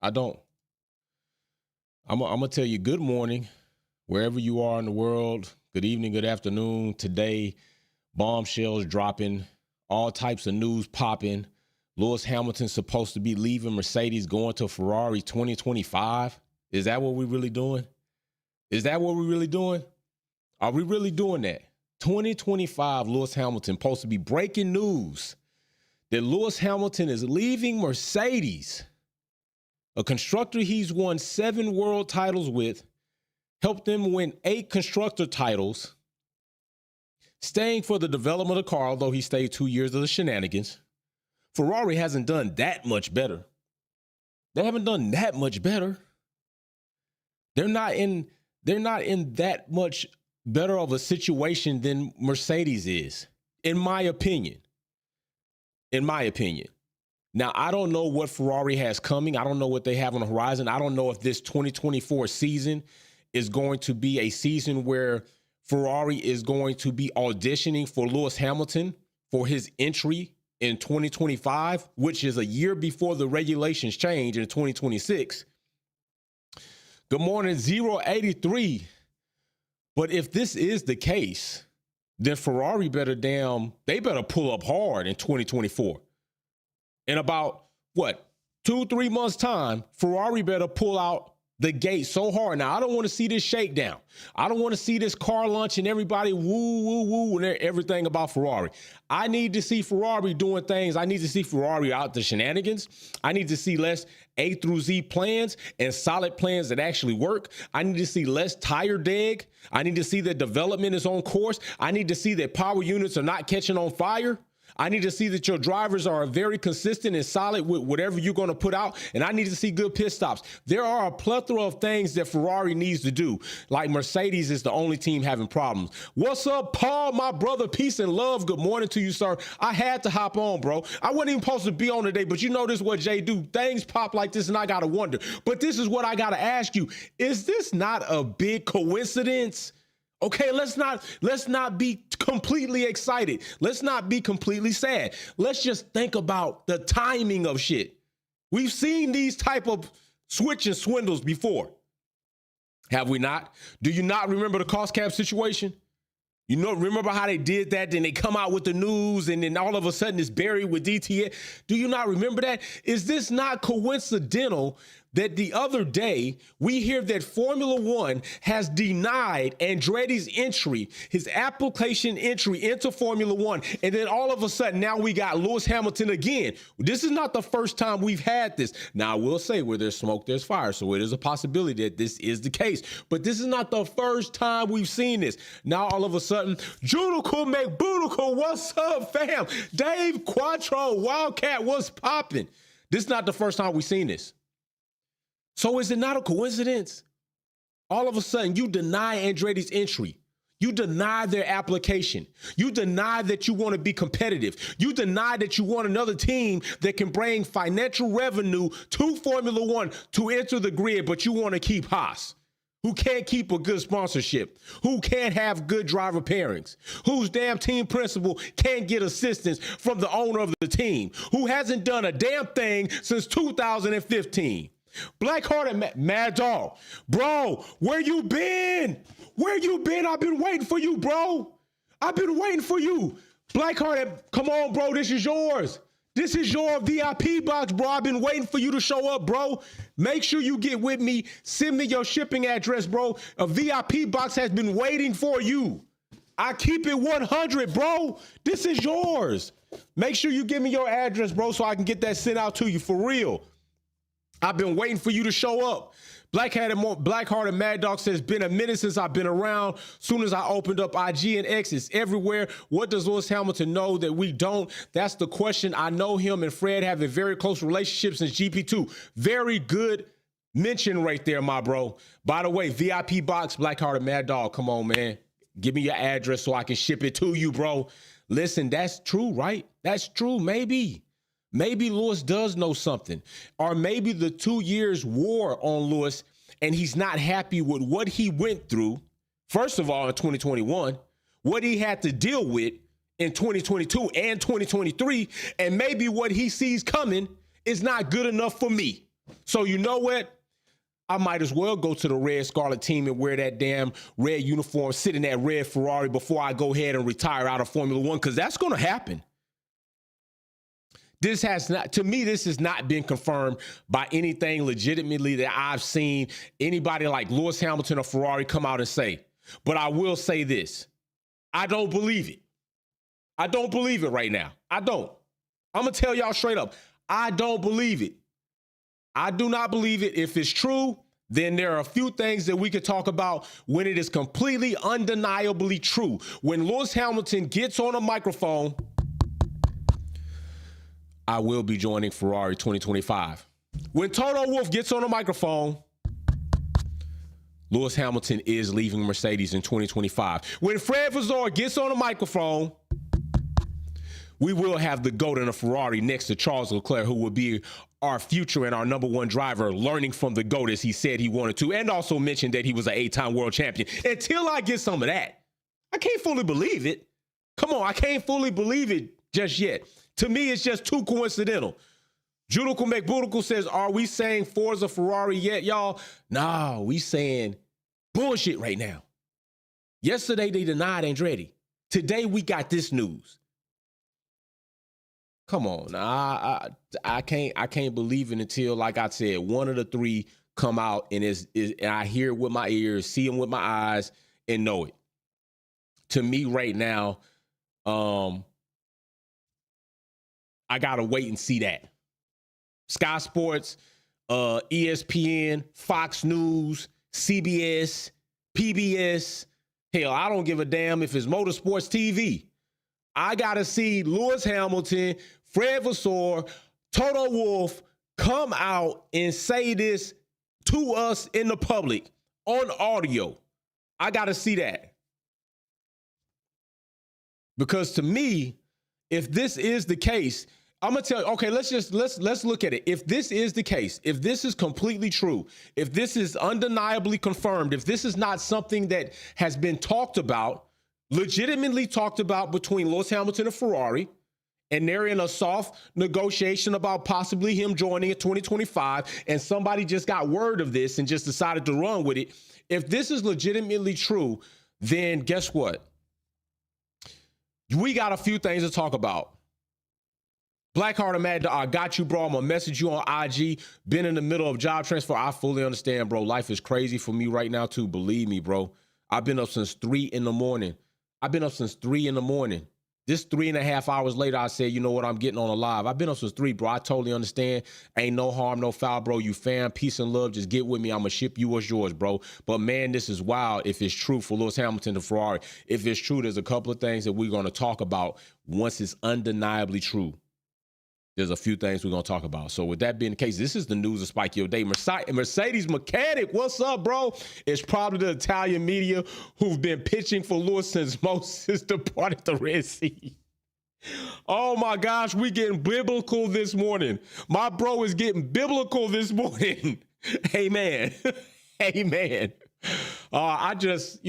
I don't. I'm gonna tell you good morning, wherever you are in the world. Good evening, good afternoon. Today, bombshells dropping, all types of news popping. Lewis Hamilton's supposed to be leaving Mercedes, going to Ferrari 2025. Is that what we're really doing? Is that what we're really doing? Are we really doing that? 2025, Lewis Hamilton, supposed to be breaking news that Lewis Hamilton is leaving Mercedes, a constructor he's won 7 world titles with, helped them win 8 constructor titles, staying for the development of the car, although he stayed 2 years of the shenanigans. Ferrari hasn't done that much better. They haven't done that much better. They're not in that much better of a situation than Mercedes is, in my opinion. In my opinion. Now, I don't know what Ferrari has coming. I don't know what they have on the horizon. I don't know if this 2024 season is going to be a season where Ferrari is going to be auditioning for Lewis Hamilton for his entry in 2025, which is a year before the regulations change in 2026. Good morning, 083. But if this is the case, then Ferrari better pull up hard in 2024. In about, 2-3 months' time, Ferrari better pull out the gate so hard. Now, I don't want to see this shakedown. I don't want to see this car lunch and everybody woo, woo, woo, and everything about Ferrari. I need to see Ferrari doing things. I need to see Ferrari out the shenanigans. I need to see less A through Z plans and solid plans that actually work. I need to see less tire deg. I need to see that development is on course. I need to see that power units are not catching on fire. I need to see that your drivers are very consistent and solid with whatever you're going to put out. And I need to see good pit stops. There are a plethora of things that Ferrari needs to do. Like Mercedes is the only team having problems. What's up, Paul, my brother? Peace and love. Good morning to you, sir. I had to hop on, bro. I wasn't even supposed to be on today, but you know this is what Jay do. Things pop like this and I got to wonder. But this is what I got to ask you. Is this not a big coincidence? Okay, let's not be completely excited. Let's not be completely sad. Let's just think about the timing of shit. We've seen these type of switch and swindles before. Have we not? Do you not remember the cost cap situation? You know, remember how they did that? Then they come out with the news and then all of a sudden it's buried with DTA. Do you not remember that? Is this not coincidental that the other day we hear that Formula One has denied Andretti's entry, his application entry into Formula One, and then all of a sudden now we got Lewis Hamilton again. This is not the first time we've had this. Now I will say where there's smoke, there's fire, so it is a possibility that this is the case, but this is not the first time we've seen this. Now all of a sudden, Judical McBoodical, what's up, fam? Dave Quattro, Wildcat, what's popping? This is not the first time we've seen this. So is it not a coincidence? All of a sudden, you deny Andretti's entry. You deny their application. You deny that you want to be competitive. You deny that you want another team that can bring financial revenue to Formula One to enter the grid, but you want to keep Haas, who can't keep a good sponsorship, who can't have good driver pairings, whose damn team principal can't get assistance from the owner of the team, who hasn't done a damn thing since 2015. Black-hearted Mad Dog. Bro, where you been? Where you been? I've been waiting for you, bro. I've been waiting for you. Black-hearted, come on, bro. This is yours. This is your VIP box, bro. I've been waiting for you to show up, bro. Make sure you get with me. Send me your shipping address, bro. A VIP box has been waiting for you. I keep it 100, bro. This is yours. Make sure you give me your address, bro, so I can get that sent out to you for real. I've been waiting for you to show up. Black-hearted Mad Dog says, been a minute since I've been around. Soon as I opened up IG and X, it's everywhere. What does Lewis Hamilton know that we don't? That's the question. I know him and Fred have a very close relationship since GP2. Very good mention right there, my bro. By the way, VIP box, Black-hearted Mad Dog. Come on, man. Give me your address so I can ship it to you, bro. Listen, that's true, right? That's true, maybe. Maybe Lewis does know something, or maybe the 2 years wore on Lewis and he's not happy with what he went through. First of all, in 2021, what he had to deal with in 2022 and 2023, and maybe what he sees coming is not good enough for me. So you know what? I might as well go to the red scarlet team and wear that damn red uniform, sit in that red Ferrari before I go ahead and retire out of Formula One, because that's going to happen. This has not, to me, this has not been confirmed by anything legitimately that I've seen anybody like Lewis Hamilton or Ferrari come out and say. But I will say this. I don't believe it. I don't believe it right now. I don't. I'm going to tell y'all straight up. I don't believe it. I do not believe it. If it's true, then there are a few things that we could talk about when it is completely undeniably true. When Lewis Hamilton gets on a microphone, I will be joining Ferrari 2025. When Toto Wolff gets on a microphone, Lewis Hamilton is leaving Mercedes in 2025. When Fred Vasseur gets on a microphone, we will have the GOAT in a Ferrari next to Charles Leclerc, who will be our future and our number one driver, learning from the GOAT as he said he wanted to, and also mentioned that he was an 8-time world champion. Until I get some of that, I can't fully believe it. Come on, I can't fully believe it just yet. To me, it's just too coincidental. Judical McBudical says, are we saying Forza Ferrari yet, y'all? No, we saying bullshit right now. Yesterday, they denied Andretti. Today, we got this news. Come on, I can't believe it until, like I said, one of the three come out and and I hear it with my ears, see them with my eyes, and know it. To me, right now, I gotta wait and see that. Sky Sports, ESPN, Fox News, CBS, PBS. Hell, I don't give a damn if it's Motorsports TV. I gotta see Lewis Hamilton, Fred Vasseur, Toto Wolff come out and say this to us in the public on audio. I gotta see that. Because to me, if this is the case, I'm gonna tell you, okay, let's look at it. If this is the case, if this is completely true, if this is undeniably confirmed, if this is not something that has been talked about, legitimately talked about between Lewis Hamilton and Ferrari, and they're in a soft negotiation about possibly him joining in 2025, and somebody just got word of this and just decided to run with it. If this is legitimately true, then guess what? We got a few things to talk about. Blackheart Mad, I got you, bro. I'm going to message you on IG. Been in the middle of job transfer. I fully understand, bro. Life is crazy for me right now, too. Believe me, bro. I've been up since 3 in the morning. This 3.5 hours later, I said, you know what, I'm getting on a live. I've been up since 3, bro. I totally understand. Ain't no harm, no foul, bro. You fam, peace and love. Just get with me. I'm going to ship you what's yours, bro. But, man, this is wild if it's true for Lewis Hamilton to Ferrari. If it's true, there's a couple of things that we're going to talk about once it's undeniably true. There's a few things we're going to talk about. So with that being the case, this is the news of Spike Your Day. Mercedes Mechanic, what's up, bro? It's probably the Italian media who've been pitching for Lewis since Moses departed the Red Sea. Oh, my gosh, we getting biblical this morning. My bro is getting biblical this morning. Amen. Amen. I just,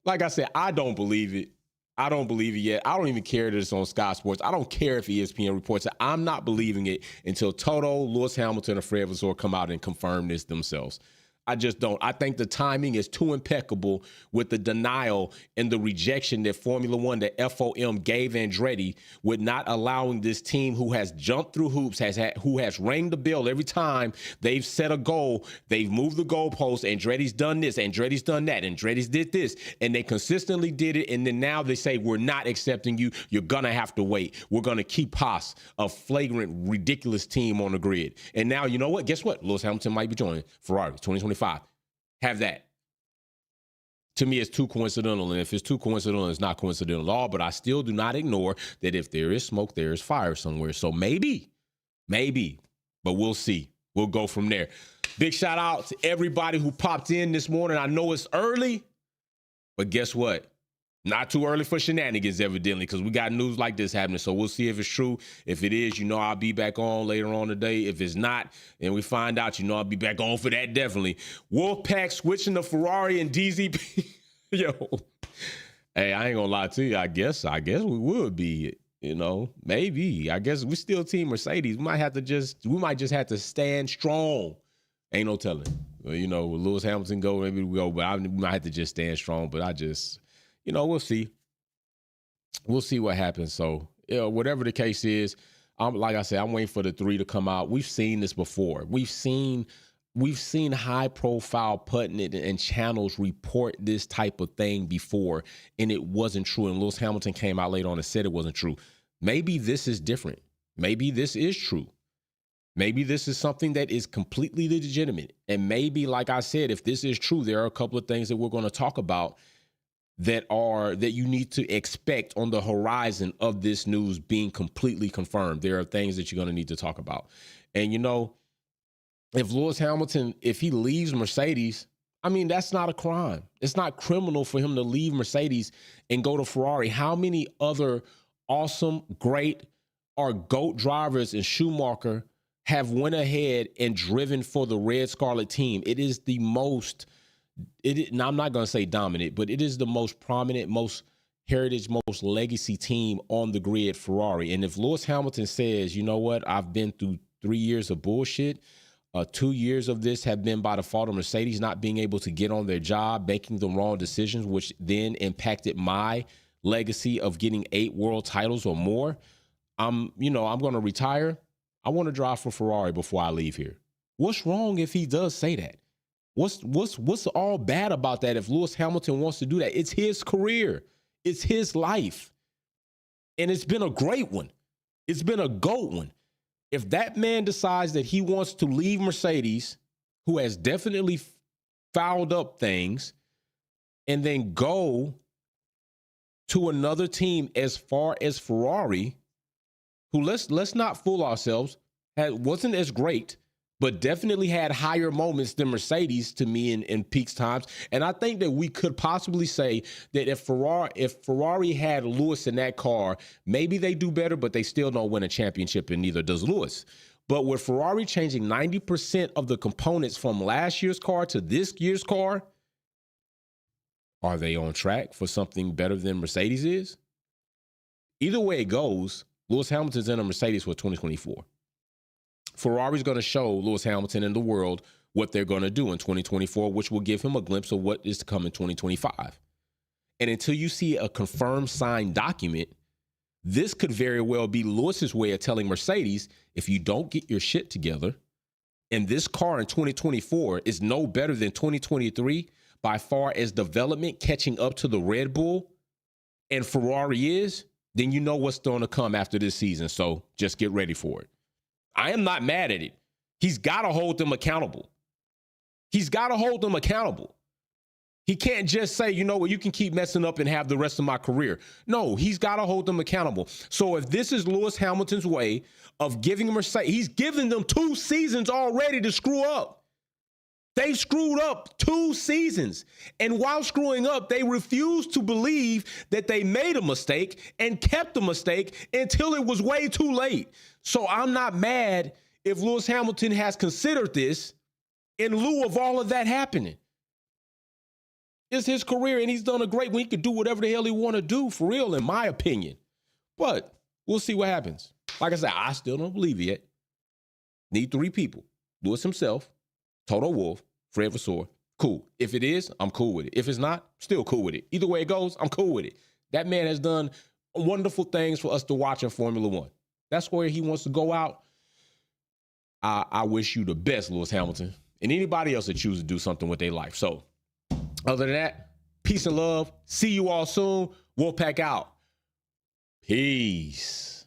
like I said, I don't believe it. I don't believe it yet. I don't even care that it's on Sky Sports. I don't care if ESPN reports it. I'm not believing it until Toto, Lewis Hamilton, and Fred Vasseur come out and confirm this themselves. I just don't. I think the timing is too impeccable with the denial and the rejection that Formula One, that FOM gave Andretti, with not allowing this team who has jumped through hoops, who has rang the bell every time they've set a goal, they've moved the goalpost. Andretti's done this, Andretti's done that, Andretti's did this, and they consistently did it. And then now they say, we're not accepting you. You're going to have to wait. We're going to keep Haas, a flagrant, ridiculous team, on the grid. And now, you know what? Guess what? Lewis Hamilton might be joining Ferrari 2025. Have that. To me, it's too coincidental. And if it's too coincidental, it's not coincidental at all. But I still do not ignore that if there is smoke, there is fire somewhere. So maybe, but we'll see. We'll go from there. Big shout out to everybody who popped in this morning. I know it's early, but guess what? Not too early for shenanigans, evidently, because we got news like this happening. So we'll see if it's true. If it is, I'll be back on later on today. If it's not, and we find out, I'll be back on for that, definitely. Wolfpack switching to Ferrari and DZP. Yo. Hey, I ain't gonna lie to you. I guess we would be, maybe. I guess we still team Mercedes. We might just have to stand strong. Ain't no telling. Well, you know, will Lewis Hamilton go? Maybe we go, but we might have to just stand strong. But I just, you know, we'll see. We'll see what happens. So, you know, whatever the case is, like I said, I'm waiting for the 3 to come out. We've seen this before. We've seen high profile putting it and channels report this type of thing before, and it wasn't true. And Lewis Hamilton came out later on and said it wasn't true. Maybe this is different. Maybe this is true. Maybe this is something that is completely legitimate. And maybe, like I said, if this is true, there are a couple of things that we're going to talk about that you need to expect on the horizon of this news being completely confirmed. There are things that you're going to need to talk about. And, you know, if Lewis Hamilton, if he leaves Mercedes, I mean, that's not a crime. It's not criminal for him to leave Mercedes and go to Ferrari. How many other awesome, great, or GOAT drivers and Schumacher have went ahead and driven for the Red Scarlet team? It is the most, now I'm not going to say dominant, but it is the most prominent, most heritage, most legacy team on the grid, Ferrari. And if Lewis Hamilton says, you know what, I've been through 3 years of bullshit, 2 years of this have been by the fault of Mercedes not being able to get on their job, making the wrong decisions, which then impacted my legacy of getting 8 world titles or more. I'm going to retire. I want to drive for Ferrari before I leave here. What's wrong if he does say that? What's all bad about that if Lewis Hamilton wants to do that? It's his career. It's his life. And it's been a great one. It's been a GOAT one. If that man decides that he wants to leave Mercedes, who has definitely fouled up things, and then go to another team as far as Ferrari, who let's not fool ourselves, wasn't as great, but definitely had higher moments than Mercedes to me in peak times. And I think that we could possibly say that if Ferrari had Lewis in that car, maybe they do better, but they still don't win a championship, and neither does Lewis. But with Ferrari changing 90% of the components from last year's car to this year's car, are they on track for something better than Mercedes is? Either way it goes, Lewis Hamilton's in a Mercedes for 2024. Ferrari's going to show Lewis Hamilton and the world what they're going to do in 2024, which will give him a glimpse of what is to come in 2025. And until you see a confirmed signed document, this could very well be Lewis's way of telling Mercedes, if you don't get your shit together, and this car in 2024 is no better than 2023 by far as development catching up to the Red Bull, and Ferrari is, then you know what's going to come after this season. So just get ready for it. I am not mad at it. He's got to hold them accountable. He's got to hold them accountable. He can't just say, you know what, you can keep messing up and have the rest of my career. No, he's got to hold them accountable. So if this is Lewis Hamilton's way of giving Mercedes, he's given them 2 seasons already to screw up. They've screwed up 2 seasons. And while screwing up, they refused to believe that they made a mistake and kept the mistake until it was way too late. So I'm not mad if Lewis Hamilton has considered this in lieu of all of that happening. It's his career, and he's done a great one. He can do whatever the hell he want to do, for real, in my opinion. But we'll see what happens. Like I said, I still don't believe it yet. Need 3 people. Lewis himself, Toto Wolff, Fred Vasseur. Cool. If it is, I'm cool with it. If it's not, still cool with it. Either way it goes, I'm cool with it. That man has done wonderful things for us to watch in Formula One. That's where he wants to go out. I wish you the best, Lewis Hamilton, and anybody else that chooses to do something with their life. So other than that, peace and love. See you all soon. Wolfpack out. Peace.